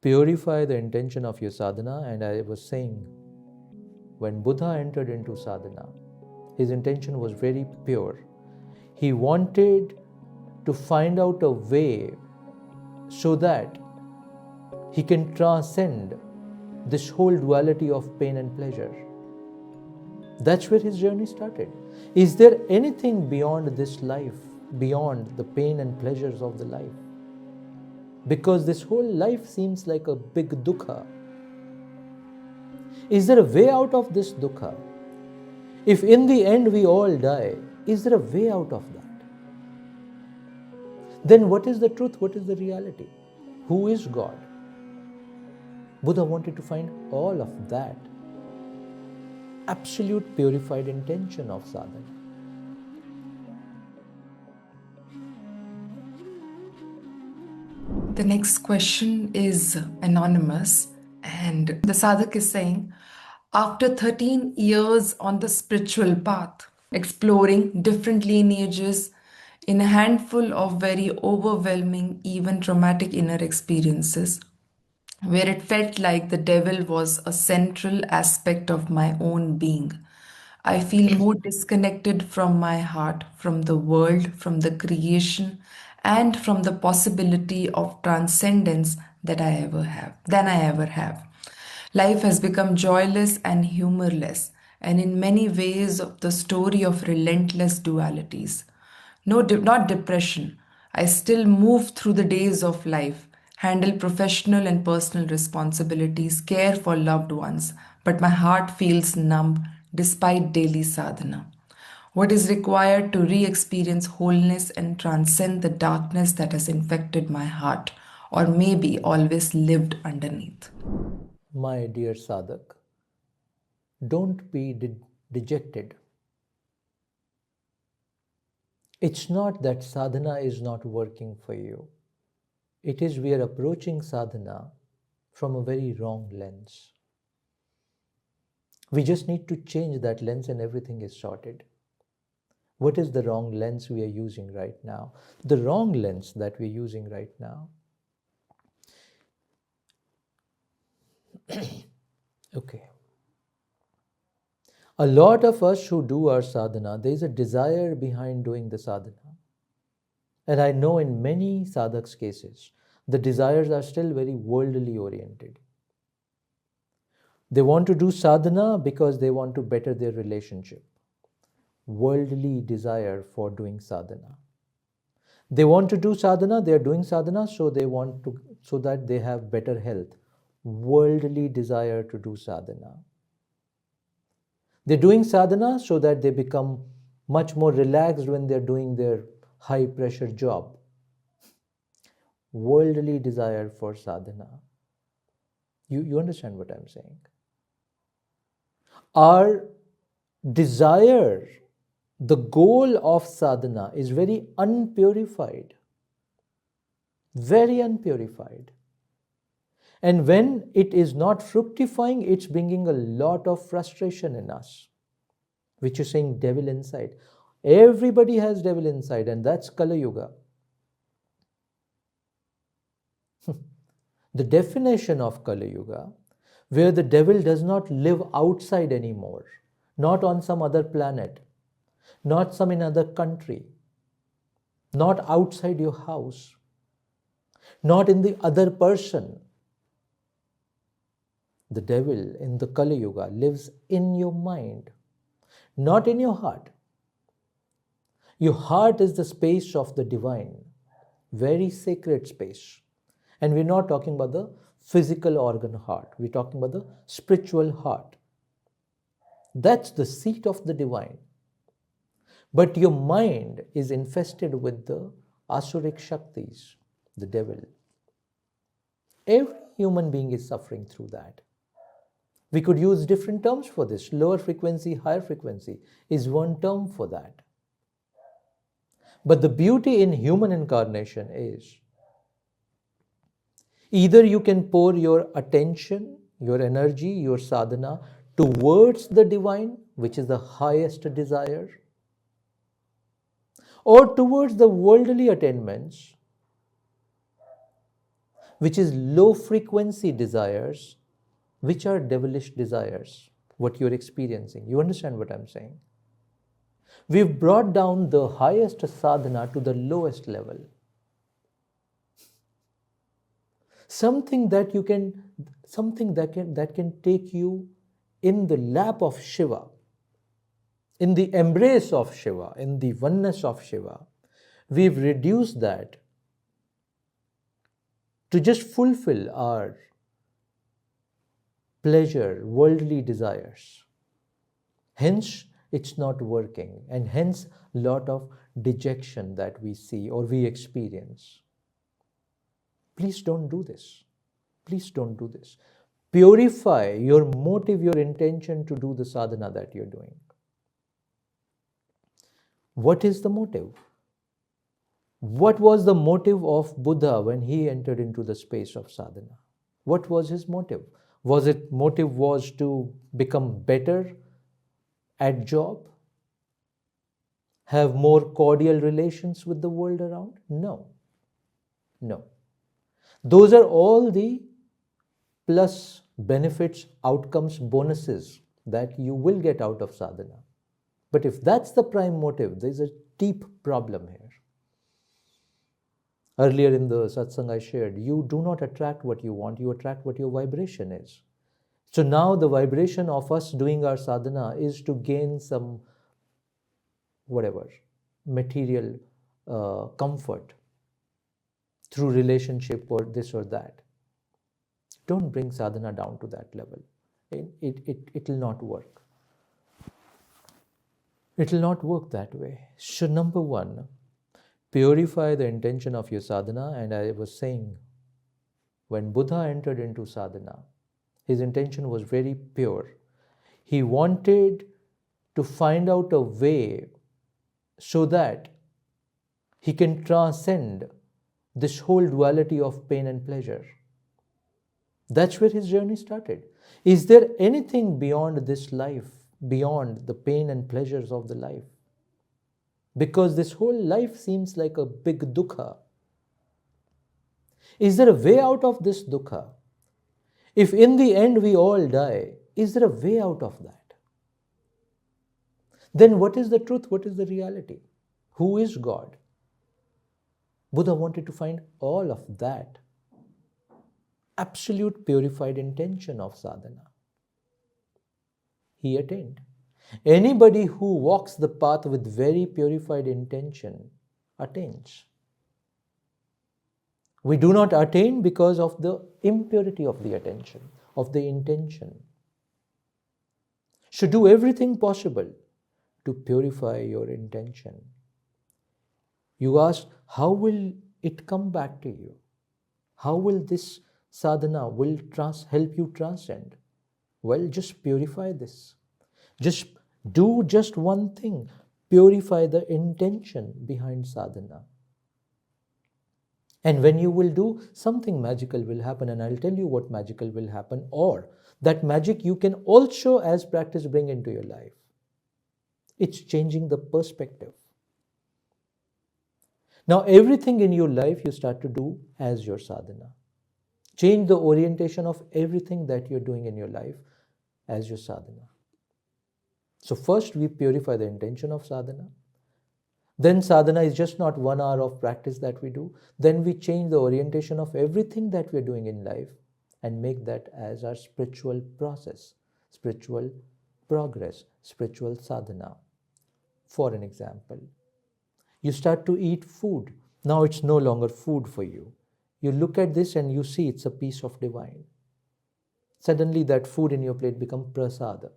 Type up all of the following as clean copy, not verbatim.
Purify the intention of your sadhana. And I was saying, when Buddha entered into sadhana, his intention was very pure. He wanted to find out a way so that he can transcend this whole duality of pain and pleasure. That's where his journey started. Is there anything beyond this life, beyond the pain and pleasures of the life? Because this whole life seems like a big dukkha. Is there a way out of this dukkha? If in the end we all die, is there a way out of that? Then what is the truth? What is the reality? Who is God? Buddha wanted to find all of that. Absolute purified intention of sadhana. The next question is anonymous, and the sadhak is saying, after 13 years on the spiritual path, exploring different lineages in a handful of very overwhelming, even traumatic inner experiences, where it felt like the devil was a central aspect of my own being, I feel more disconnected from my heart, from the world, from the creation, and from the possibility of transcendence than I ever have. Life has become joyless and humorless, and in many ways the story of relentless dualities. No, not depression. I still move through the days of life, handle professional and personal responsibilities, care for loved ones, but my heart feels numb despite daily sadhana. What is required to re experience wholeness and transcend the darkness that has infected my heart, or maybe always lived underneath? My dear sadhak, don't be dejected. It's not that sadhana is not working for you. It is we are approaching sadhana from a very wrong lens. We just need to change that lens and everything is sorted. What is the wrong lens we are using right now? The wrong lens that we're using right now. Okay. A lot of us who do our sadhana, there is a desire behind doing the sadhana. And I know in many sadhaks' cases, the desires are still very worldly oriented. They want to do sadhana because they want to better their relationship. Worldly desire for doing sadhana. They want to do sadhana, they are doing sadhana so that they have better health. Worldly desire to do sadhana. They're doing sadhana so that they become much more relaxed when they're doing their high pressure job. Worldly desire for sadhana. You understand what I'm saying? Our desire, the goal of sadhana is very unpurified. Very unpurified. And when it is not fructifying, it's bringing a lot of frustration in us, which is saying devil inside. Everybody has devil inside, and that's Kali Yuga. The definition of Kali Yuga, where the devil does not live outside anymore, not on some other planet, not some another country, not outside your house, not in the other person. The devil in the Kali Yuga lives in your mind, not in your heart. Your heart is the space of the divine, very sacred space. And we're not talking about the physical organ heart. We're talking about the spiritual heart. That's the seat of the divine. But your mind is infested with the Asuric Shaktis, the devil. Every human being is suffering through that. We could use different terms for this. Lower frequency, higher frequency is one term for that. But the beauty in human incarnation is either you can pour your attention, your energy, your sadhana towards the divine, which is the highest desire, or towards the worldly attainments, which is low frequency desires, which are devilish desires, what you're experiencing. You understand what I'm saying? We've brought down the highest sadhana to the lowest level. Something that can take you in the lap of Shiva, in the embrace of Shiva, in the oneness of Shiva. We've reduced that to just fulfill our pleasure, worldly desires. Hence, it's not working, and hence a lot of dejection that we see or we experience. Please don't do this. Please don't do this. Purify your motive, your intention to do the sadhana that you're doing. What is the motive? What was the motive of Buddha when he entered into the space of sadhana? What was his motive? Motive was to become better at job? Have more cordial relations with the world around? No. No. Those are all the plus benefits, outcomes, bonuses that you will get out of sadhana. But if that's the prime motive, there's a deep problem here. Earlier in the satsang I shared, you do not attract what you want, you attract what your vibration is. So now the vibration of us doing our sadhana is to gain some, material comfort through relationship or this or that. Don't bring sadhana down to that level. It will not work. It will not work that way. So number one, purify the intention of your sadhana. And I was saying, when Buddha entered into sadhana, his intention was very pure. He wanted to find out a way so that he can transcend this whole duality of pain and pleasure. That's where his journey started. Is there anything beyond this life, beyond the pain and pleasures of the life? Because this whole life seems like a big dukkha. Is there a way out of this dukkha? If in the end we all die, is there a way out of that? Then what is the truth? What is the reality? Who is God? Buddha wanted to find all of that. Absolute purified intention of sadhana. He attained. Anybody who walks the path with very purified intention attains. We do not attain because of the impurity of the attention, of the intention. So do everything possible to purify your intention. You ask, how will it come back to you? How will this sadhana help you transcend? Well, just purify this. Just do just one thing. Purify the intention behind sadhana. And when you will do, something magical will happen, and I'll tell you what magical will happen, or that magic you can also as practice bring into your life. It's changing the perspective. Now everything in your life you start to do as your sadhana. Change the orientation of everything that you're doing in your life as your sadhana. So first we purify the intention of sadhana. Then sadhana is just not 1 hour of practice that we do. Then we change the orientation of everything that we're doing in life and make that as our spiritual process, spiritual progress, spiritual sadhana. For an example, you start to eat food. Now it's no longer food for you. You look at this and you see it's a piece of divine. Suddenly that food in your plate becomes Prasad.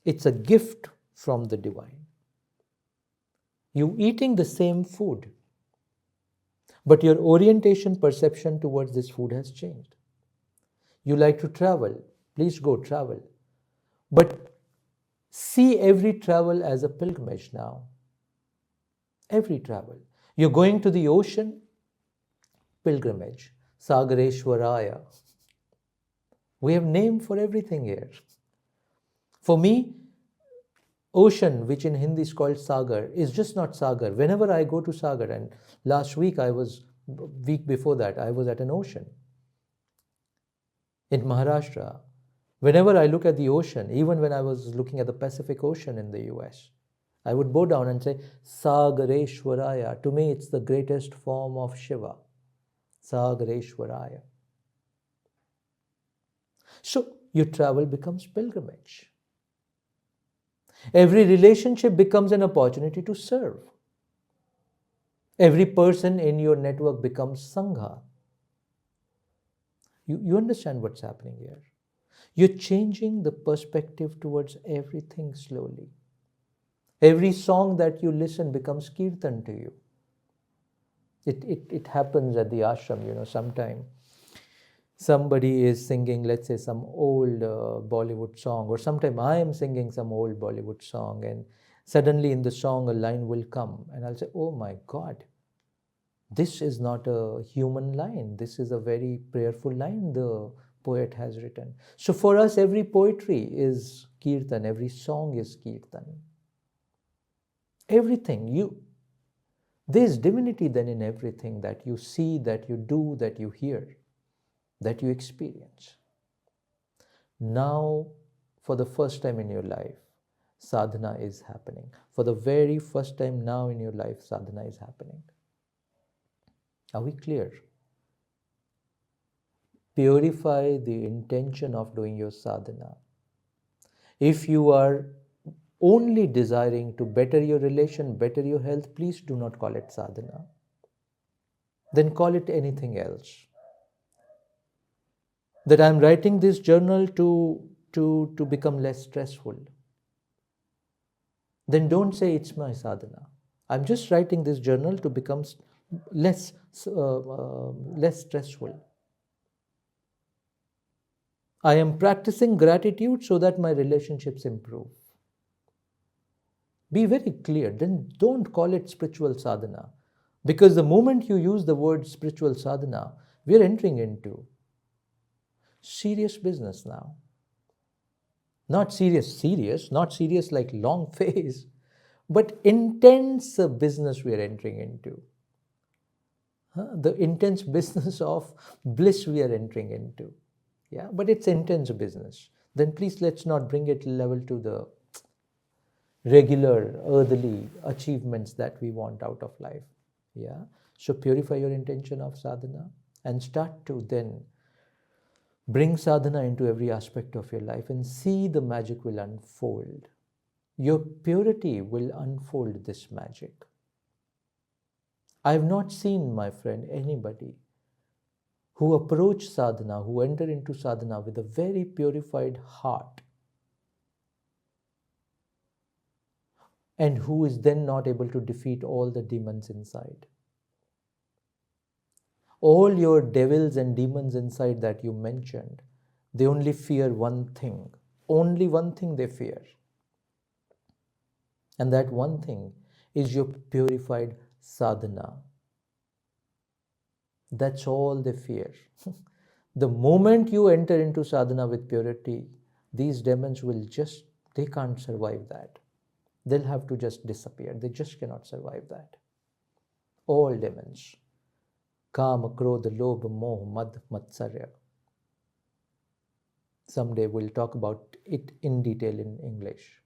It's a gift from the divine. You eating the same food, but your orientation, perception towards this food has changed. You like to travel, please go travel. But see every travel as a pilgrimage now. Every travel. You're going to the ocean, pilgrimage, Sagareshwaraya. We have name for everything here. For me, ocean, which in Hindi is called Sagar, is just not Sagar. Whenever I go to Sagar, and last week I was week before that, I was at an ocean in Maharashtra. Whenever I look at the ocean, even when I was looking at the Pacific Ocean in the US, I would bow down and say, Sagareshwaraya. To me, it's the greatest form of Shiva. Sagareshwaraya. So your travel becomes pilgrimage. Every relationship becomes an opportunity to serve. Every person in your network becomes Sangha. You understand what's happening here? You're changing the perspective towards everything slowly. Every song that you listen becomes Kirtan to you. It happens at the ashram, sometime. Somebody is singing, let's say, some old Bollywood song, or sometime I am singing some old Bollywood song, and suddenly in the song a line will come, and I'll say, oh my God, this is not a human line. This is a very prayerful line the poet has written. So for us, every poetry is Kirtan, every song is Kirtan. Everything, there's divinity then in everything that you see, that you do, that you hear, that you experience. Now, for the first time in your life, sadhana is happening. For the very first time now in your life, sadhana is happening. Are we clear? Purify the intention of doing your sadhana. If you are only desiring to better your relation, better your health, please do not call it sadhana. Then call it anything else. That I'm writing this journal to become less stressful. Then don't say it's my sadhana. I'm just writing this journal to become less stressful. I am practicing gratitude so that my relationships improve. Be very clear. Then don't call it spiritual sadhana. Because the moment you use the word spiritual sadhana, we are entering into serious business now. Not serious, not serious like long phase, but intense business we are entering into. The intense business of bliss we are entering into. Yeah, but it's intense business. Then please let's not bring it level to the regular earthly achievements that we want out of life. Yeah. So purify your intention of sadhana and start to then bring sadhana into every aspect of your life and see the magic will unfold. Your purity will unfold this magic. I have not seen, my friend, anybody who approach sadhana, who enter into sadhana with a very purified heart, and who is then not able to defeat all the demons inside. All your devils and demons inside that you mentioned, they only fear one thing. Only one thing they fear. And that one thing is your purified sadhana. That's all they fear. The moment you enter into sadhana with purity, these demons they can't survive that. They'll have to just disappear. They just cannot survive that. All demons. Kama, Krodha, Lobha, Moh, Mad, Matsarya. Someday we'll talk about it in detail in English.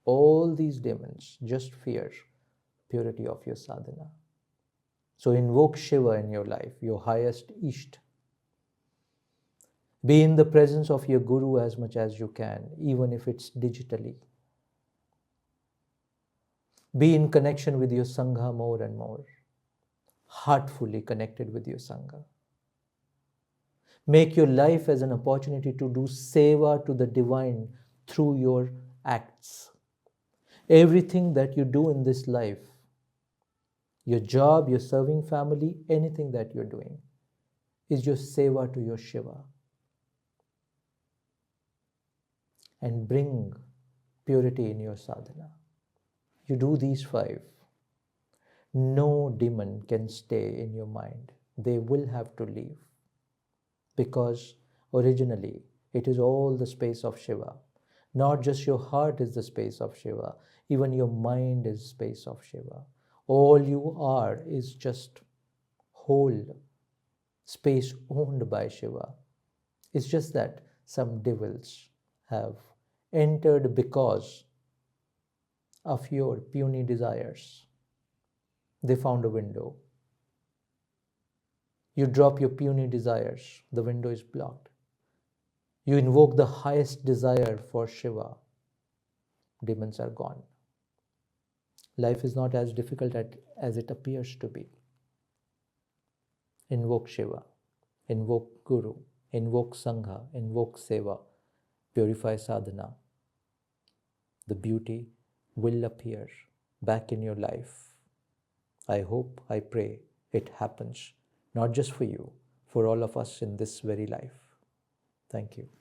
All these demons just fear purity of your sadhana. So invoke Shiva in your life, your highest Ishta. Be in the presence of your Guru as much as you can, even if it's digitally. Be in connection with your Sangha more and more. Heartfully connected with your Sangha. Make your life as an opportunity to do seva to the divine through your acts. Everything that you do in this life, your job, your serving family, anything that you're doing, is your seva to your Shiva. And bring purity in your sadhana. You do these 5. No demon can stay in your mind. They will have to leave. Because originally, it is all the space of Shiva. Not just your heart is the space of Shiva. Even your mind is space of Shiva. All you are is just whole space owned by Shiva. It's just that some devils have entered because of your puny desires. They found a window. You drop your puny desires, the window is blocked. You invoke the highest desire for Shiva, demons are gone. Life is not as difficult as it appears to be. Invoke Shiva, invoke Guru, invoke Sangha, invoke Seva, purify sadhana. The beauty will appear back in your life. I hope, I pray it happens, not just for you, for all of us in this very life. Thank you.